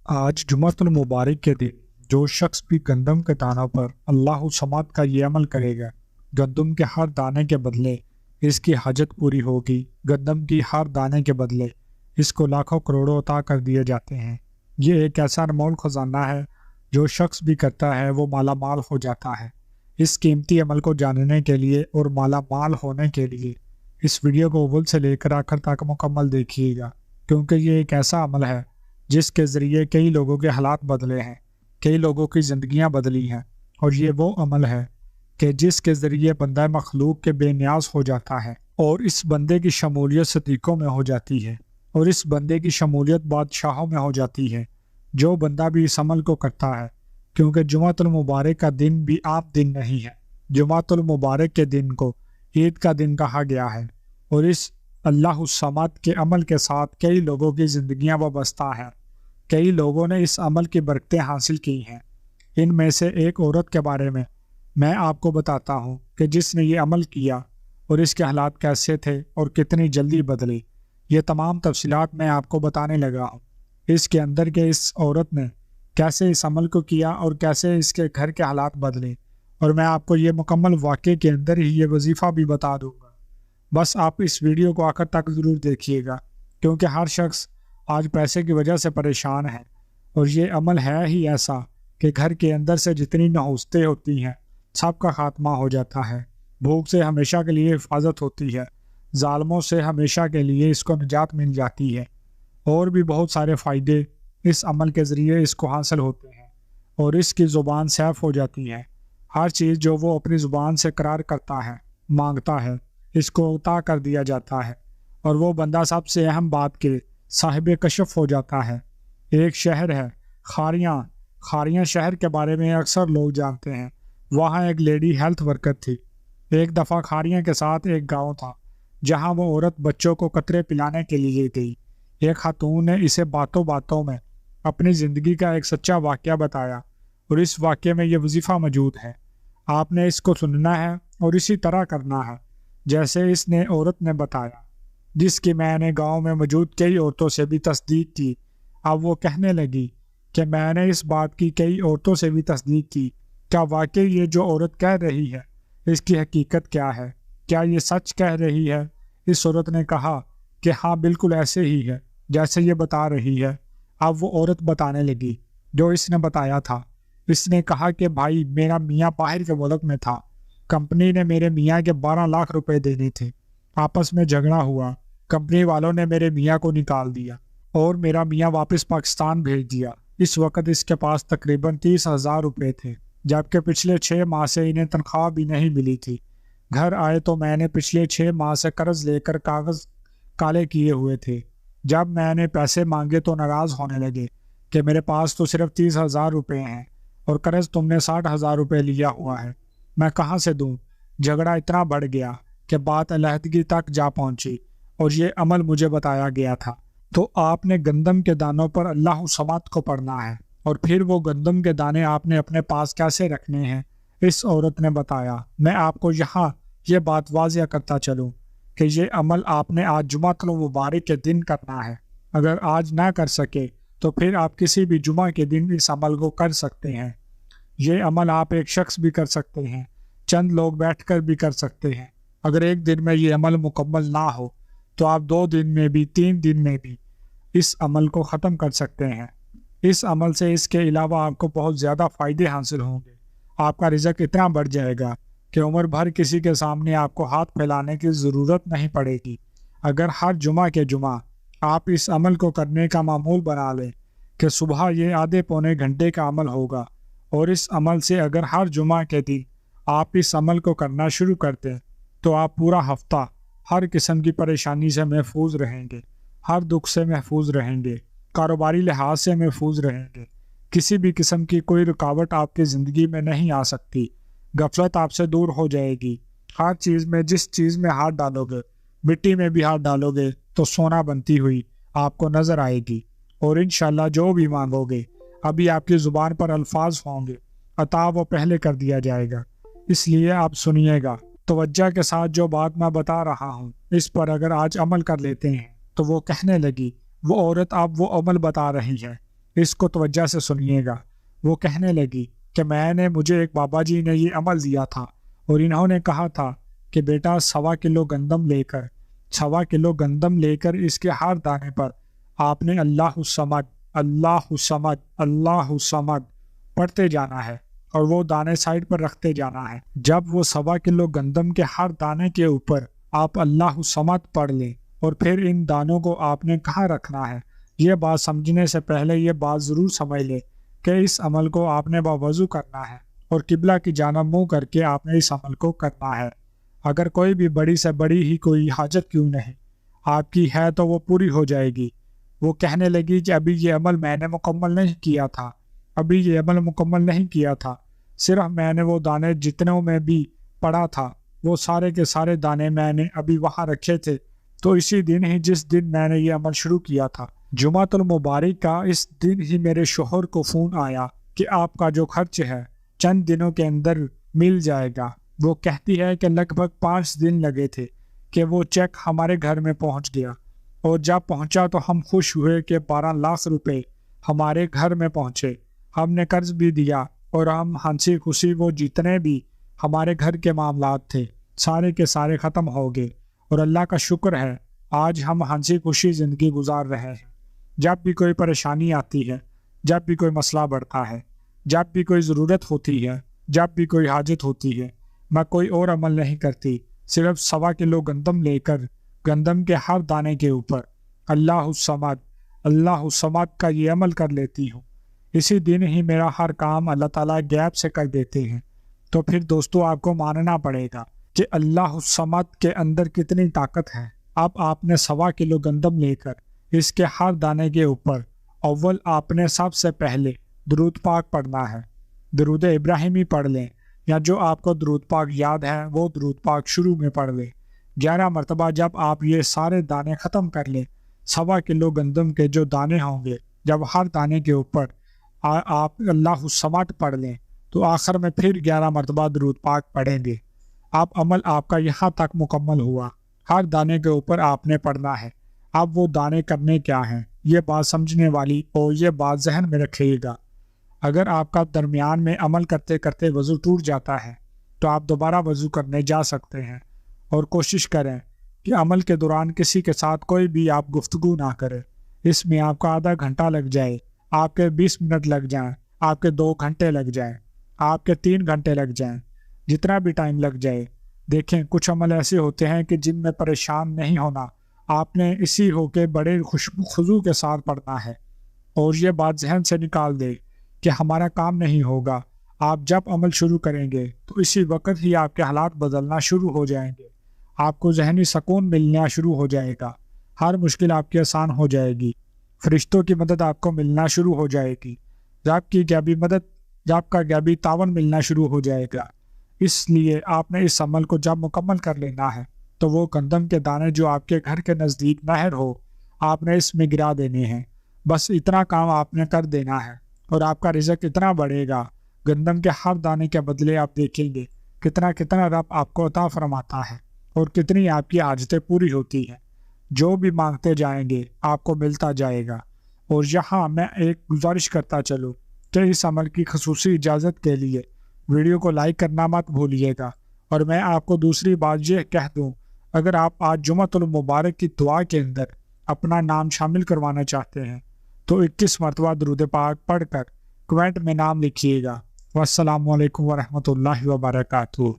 آج جمعۃ المبارک کے دن جو شخص بھی گندم کے دانوں پر اللہ الصمد کا یہ عمل کرے گا، گندم کے ہر دانے کے بدلے اس کی حاجت پوری ہوگی۔ گندم کی ہر دانے کے بدلے اس کو لاکھوں کروڑوں عطا کر دیے جاتے ہیں۔ یہ ایک ایسا انمول خزانہ ہے جو شخص بھی کرتا ہے وہ مالا مال ہو جاتا ہے۔ اس قیمتی عمل کو جاننے کے لیے اور مالا مال ہونے کے لیے اس ویڈیو کو اول سے لے کر آخر تک مکمل دیکھیے گا، کیونکہ یہ ایک ایسا عمل ہے جس کے ذریعے کئی لوگوں کے حالات بدلے ہیں، کئی لوگوں کی زندگیاں بدلی ہیں، اور یہ وہ عمل ہے کہ جس کے ذریعے بندہ مخلوق کے بے نیاز ہو جاتا ہے، اور اس بندے کی شمولیت صدیقوں میں ہو جاتی ہے، اور اس بندے کی شمولیت بادشاہوں میں ہو جاتی ہے۔ جو بندہ بھی اس عمل کو کرتا ہے، کیونکہ جمعۃ المبارک کا دن بھی عام دن نہیں ہے، جمعۃ المبارک کے دن کو عید کا دن کہا گیا ہے، اور اس اللہ الصمد کے عمل کے ساتھ کئی لوگوں کی زندگیاں وابستہ ہیں۔ کئی لوگوں نے اس عمل کی برکتیں حاصل کی ہیں۔ ان میں سے ایک عورت کے بارے میں آپ کو بتاتا ہوں کہ جس نے یہ عمل کیا اور اس کے حالات کیسے تھے اور کتنی جلدی بدلے۔ یہ تمام تفصیلات میں آپ کو بتانے لگا ہوں، اس کے اندر کہ اس عورت نے کیسے اس عمل کو کیا اور کیسے اس کے گھر کے حالات بدلے، اور میں آپ کو یہ مکمل واقعے کے اندر ہی یہ وظیفہ بھی بتا دوں گا۔ بس آپ اس ویڈیو کو آخر تک ضرور دیکھیے گا، کیونکہ ہر شخص آج پیسے کی وجہ سے پریشان ہے، اور یہ عمل ہے ہی ایسا کہ گھر کے اندر سے جتنی نحوستیں ہوتی ہیں سب کا خاتمہ ہو جاتا ہے۔ بھوک سے ہمیشہ کے لیے حفاظت ہوتی ہے، ظالموں سے ہمیشہ کے لیے اس کو نجات مل جاتی ہے، اور بھی بہت سارے فائدے اس عمل کے ذریعے اس کو حاصل ہوتے ہیں، اور اس کی زبان سیف ہو جاتی ہے۔ ہر چیز جو وہ اپنی زبان سے قرار کرتا ہے، مانگتا ہے، اس کو عطا کر دیا جاتا ہے، اور وہ بندہ سب سے اہم بات کے صاحب کشف ہو جاتا ہے۔ ایک شہر ہے کھاریاں شہر کے بارے میں اکثر لوگ جانتے ہیں۔ وہاں ایک لیڈی ہیلتھ ورکر تھی۔ ایک دفعہ کھاریاں کے ساتھ ایک گاؤں تھا جہاں وہ عورت بچوں کو قطرے پلانے کے لیے گئی۔ ایک خاتون نے اسے باتوں باتوں میں اپنی زندگی کا ایک سچا واقعہ بتایا، اور اس واقعے میں یہ وظیفہ موجود ہے۔ آپ نے اس کو سننا ہے اور اسی طرح کرنا ہے جیسے اس نے عورت نے بتایا، جس کی میں نے گاؤں میں موجود کئی عورتوں سے بھی تصدیق کی۔ اب وہ کہنے لگی کہ میں نے اس بات کی کئی عورتوں سے بھی تصدیق کی، کیا واقعی یہ جو عورت کہہ رہی ہے اس کی حقیقت کیا ہے؟ کیا یہ سچ کہہ رہی ہے؟ اس عورت نے کہا کہ ہاں، بالکل ایسے ہی ہے جیسے یہ بتا رہی ہے۔ اب وہ عورت بتانے لگی جو اس نے بتایا تھا۔ اس نے کہا کہ بھائی، میرا میاں باہر کے ملک میں تھا، کمپنی نے میرے میاں کے 12 لاکھ روپے دینے تھے، آپس میں جھگڑا ہوا، کمپنی والوں نے میرے میاں کو نکال دیا اور میرا میاں واپس پاکستان بھیج دیا۔ اس وقت اس کے پاس تقریباً 30,000 روپے تھے، جبکہ پچھلے 6 ماہ سے انہیں تنخواہ بھی نہیں ملی تھی۔ گھر آئے تو میں نے پچھلے 6 ماہ سے قرض لے کر کاغذ کالے کیے ہوئے تھے۔ جب میں نے پیسے مانگے تو ناراض ہونے لگے کہ میرے پاس تو صرف 30,000 روپے ہیں اور قرض تم نے 60,000 روپے لیا ہوا ہے، میں کہاں سے دوں؟ جھگڑا اتنا بڑھ گیا کہ بات علیحدگی تک جا پہنچی، اور یہ عمل مجھے بتایا گیا تھا۔ تو آپ نے گندم کے دانوں پر اللہ الصمد کو پڑھنا ہے، اور پھر وہ گندم کے دانے آپ نے اپنے پاس کیسے رکھنے ہیں، اس عورت نے بتایا۔ میں آپ کو یہاں یہ بات واضح کرتا چلوں کہ یہ عمل آپ نے آج جمعۃ المبارک کے دن کرنا ہے۔ اگر آج نہ کر سکے تو پھر آپ کسی بھی جمعہ کے دن اس عمل کو کر سکتے ہیں۔ یہ عمل آپ ایک شخص بھی کر سکتے ہیں، چند لوگ بیٹھ کر بھی کر سکتے ہیں۔ اگر ایک دن میں یہ عمل مکمل نہ ہو تو آپ 2 دن میں بھی 3 دن میں بھی اس عمل کو ختم کر سکتے ہیں۔ اس عمل سے اس کے علاوہ آپ کو بہت زیادہ فائدے حاصل ہوں گے۔ آپ کا رزق اتنا بڑھ جائے گا کہ عمر بھر کسی کے سامنے آپ کو ہاتھ پھیلانے کی ضرورت نہیں پڑے گی۔ اگر ہر جمعہ کے جمعہ آپ اس عمل کو کرنے کا معمول بنا لیں کہ صبح یہ آدھے پونے گھنٹے کا عمل ہوگا، اور اس عمل سے اگر ہر جمعہ کے دن آپ اس عمل کو کرنا شروع کرتے ہیں تو آپ پورا ہفتہ ہر قسم کی پریشانی سے محفوظ رہیں گے، ہر دکھ سے محفوظ رہیں گے، کاروباری لحاظ سے محفوظ رہیں گے۔ کسی بھی قسم کی کوئی رکاوٹ آپ کی زندگی میں نہیں آ سکتی۔ غفلت آپ سے دور ہو جائے گی۔ ہر چیز میں جس چیز میں ہاتھ ڈالو گے، مٹی میں بھی ہاتھ ڈالو گے تو سونا بنتی ہوئی آپ کو نظر آئے گی، اور انشاءاللہ جو بھی مانگو گے، ابھی آپ کی زبان پر الفاظ ہوں گے، عطا وہ پہلے کر دیا جائے گا۔ اس لیے آپ سنیے گا توجہ کے ساتھ جو بات میں بتا رہا ہوں، اس پر اگر آج عمل کر لیتے ہیں تو وہ کہنے لگی، وہ عورت اب وہ عمل بتا رہی ہے، اس کو توجہ سے سنیے گا۔ وہ کہنے لگی کہ مجھے ایک بابا جی نے یہ عمل دیا تھا اور انہوں نے کہا تھا کہ بیٹا 1.25 کلو گندم لے کر اس کے ہر دانے پر آپ نے اللہ الصمد اللہ الصمد اللہ الصمد پڑھتے جانا ہے اور وہ دانے سائڈ پر رکھتے جانا ہے۔ جب وہ 1.25 کلو گندم کے ہر دانے کے اوپر آپ اللہ الصمد پڑھ لیں اور پھر ان دانوں کو آپ نے کہاں رکھنا ہے، یہ بات سمجھنے سے پہلے یہ بات ضرور سمجھ لے کہ اس عمل کو آپ نے باوضو کرنا ہے اور قبلہ کی جانب منہ کر کے آپ نے اس عمل کو کرنا ہے۔ اگر کوئی بھی بڑی سے بڑی ہی کوئی حاجت کیوں نہیں آپ کی ہے تو وہ پوری ہو جائے گی۔ وہ کہنے لگی کہ ابھی یہ عمل میں نے مکمل نہیں کیا تھا، صرف میں نے وہ دانے جتنوں میں بھی پڑا تھا وہ سارے کے سارے دانے میں نے ابھی وہاں رکھے تھے۔ تو اسی دن ہی جس دن میں نے یہ عمل شروع کیا تھا، جمعۃ المبارک کا، اس دن ہی میرے شوہر کو فون آیا کہ آپ کا جو خرچ ہے چند دنوں کے اندر مل جائے گا۔ وہ کہتی ہے کہ لگ بھگ 5 دن لگے تھے کہ وہ چیک ہمارے گھر میں پہنچ گیا، اور جب پہنچا تو ہم خوش ہوئے کہ 12 لاکھ روپے ہمارے گھر میں پہنچے۔ ہم نے قرض بھی دیا اور ہم ہنسی خوشی وہ جتنے بھی ہمارے گھر کے معاملات تھے سارے کے سارے ختم ہو گئے، اور اللہ کا شکر ہے آج ہم ہنسی خوشی زندگی گزار رہے ہیں۔ جب بھی کوئی پریشانی آتی ہے، جب بھی کوئی مسئلہ بڑھتا ہے، جب بھی کوئی ضرورت ہوتی ہے، جب بھی کوئی حاجت ہوتی ہے، میں کوئی اور عمل نہیں کرتی، صرف 1.25 کلو گندم لے کر گندم کے ہر دانے کے اوپر اللہ الصمد کا یہ عمل کر لیتی ہوں۔ اسی دن ہی میرا ہر کام اللہ تعالیٰ غیب سے کر دیتے ہیں۔ تو پھر دوستو آپ کو ماننا پڑے گا کہ اللہ الصمد کے اندر کتنی طاقت ہے۔ اب آپ نے 1.25 کلو گندم لے کر اس کے ہر دانے کے اوپر اول آپ نے سب سے پہلے درود پاک پڑھنا ہے۔ درود ابراہیمی پڑھ لیں، یا جو آپ کو درود پاک یاد ہے وہ درود پاک شروع میں پڑھ لیں 11 مرتبہ۔ جب آپ یہ سارے دانے ختم کر لیں، 1.25 کلو گندم کے جو دانے ہوں گے، جب ہر دانے کے اوپر آپ اللہ الصمد پڑھ لیں تو آخر میں پھر 11 مرتبہ درود پاک پڑھیں گے۔ اب عمل آپ کا یہاں تک مکمل ہوا، ہر دانے کے اوپر آپ نے پڑھنا ہے۔ اب وہ دانے کرنے کیا ہیں، یہ بات سمجھنے والی اور یہ بات ذہن میں رکھیے گا۔ اگر آپ کا درمیان میں عمل کرتے کرتے وضو ٹوٹ جاتا ہے تو آپ دوبارہ وضو کرنے جا سکتے ہیں، اور کوشش کریں کہ عمل کے دوران کسی کے ساتھ کوئی بھی آپ گفتگو نہ کریں۔ اس میں آپ کا آدھا گھنٹہ لگ جائے، آپ کے 20 منٹ لگ جائیں، آپ کے 2 گھنٹے لگ جائیں، آپ کے 3 گھنٹے لگ جائیں، جتنا بھی ٹائم لگ جائے۔ دیکھیں کچھ عمل ایسے ہوتے ہیں کہ جن میں پریشان نہیں ہونا، آپ نے اسی ہو کے بڑے خضوع کے ساتھ پڑھنا ہے، اور یہ بات ذہن سے نکال دے کہ ہمارا کام نہیں ہوگا۔ آپ جب عمل شروع کریں گے تو اسی وقت ہی آپ کے حالات بدلنا شروع ہو جائیں گے، آپ کو ذہنی سکون ملنا شروع ہو جائے گا، ہر مشکل آپ کی آسان ہو جائے گی، فرشتوں کی مدد آپ کو ملنا شروع ہو جائے گی، آپ کا غیبی تعاون ملنا شروع ہو جائے گا۔ اس لیے آپ نے اس عمل کو جب مکمل کر لینا ہے تو وہ گندم کے دانے جو آپ کے گھر کے نزدیک نہر ہو آپ نے اس میں گرا دینے ہیں۔ بس اتنا کام آپ نے کر دینا ہے اور آپ کا رزق اتنا بڑھے گا، گندم کے ہر دانے کے بدلے آپ دیکھیں گے کتنا رب آپ کو عطا فرماتا ہے اور کتنی آپ کی حاجتیں پوری ہوتی ہیں۔ جو بھی مانگتے جائیں گے آپ کو ملتا جائے گا۔ اور یہاں میں ایک گزارش کرتا چلوں کہ اس عمل کی خصوصی اجازت کے لیے ویڈیو کو لائک کرنا مت بھولیے گا۔ اور میں آپ کو دوسری بات یہ کہہ دوں، اگر آپ آج جمعۃ المبارک کی دعا کے اندر اپنا نام شامل کروانا چاہتے ہیں تو 21 مرتبہ درود پاک پڑھ کر کمنٹ میں نام لکھیے گا۔ والسلام علیکم ورحمۃ اللہ وبرکاتہ۔